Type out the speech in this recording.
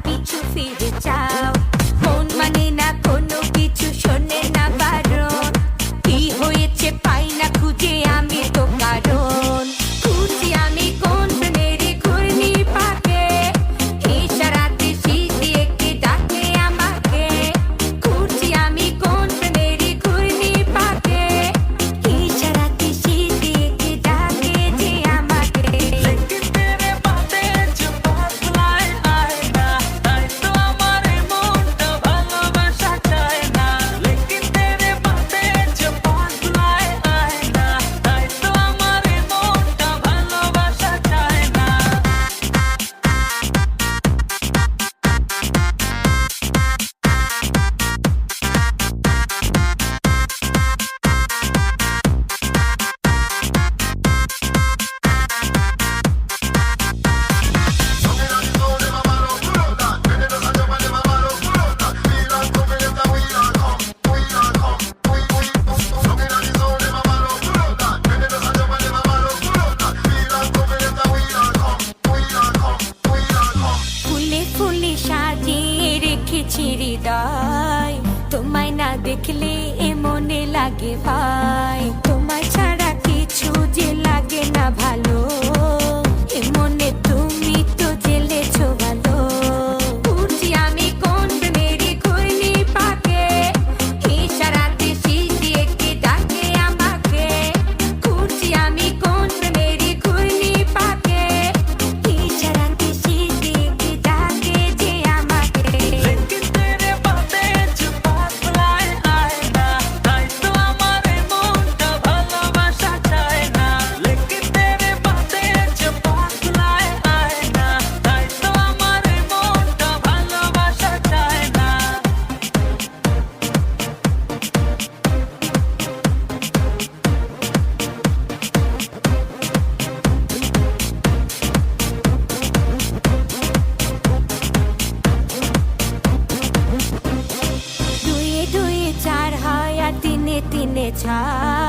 পিছু ফিরে চাও। মন মানে না কোনো কিছু, শোনে না বারণ। কি হয়েছে পাই না খুঁজে আমি তো কারণ। খুঁজি আমি কোন প্রেমের ঘূর্ণি পাকে, ইশারাতে শীষ দিয়ে কে ডাকে আমাকে। খুঁজি আমি কোন প্রেমের ঘূর্ণি পাকে, ইশারাতে শীষ দিয়ে কে ডাকে যে আমাকে। लेकिन तेरे बातें जो बदलाए आए ना, তাই তো আমার মনটা ভালোবাসা চায় না। लेकिन तेरे बातें जो बदलाए आए ना, তাই তো আমার মনটা ভালোবাসা চায় না। ফুলে ফুলে সাজিয়ে রেখেছি হৃদয়, তোমায় না দেখলে এ মনে লাগে ভাই। তোমায় ছাড়া কিছু যে লাগে না ভালো, এ মনে তুমি তো জেলেছো ভালো। খুঁজি আমি কোন প্রেমের ঘূর্ণি পাকে, ইশারাতে শীষ দিয়ে কে ডাকে আমাকে। খুঁজি আমি কোন প্রেমের ঘূর্ণি পাকে, ইশারাতে শীষ দিয়ে কে ডাকে যে আমাকে। लेकिन तेरे बातें जो बदलाए आए ना, তাই তো আমার মনটা ভালোবাসা চায় না। लेकिन तेरे बातें जो बदलाए आए ना, তাই তো আমার মনটা ভালোবাসা চায় না। দুয়ে দুয়ে চার হয় আর তিনে তিনে চার।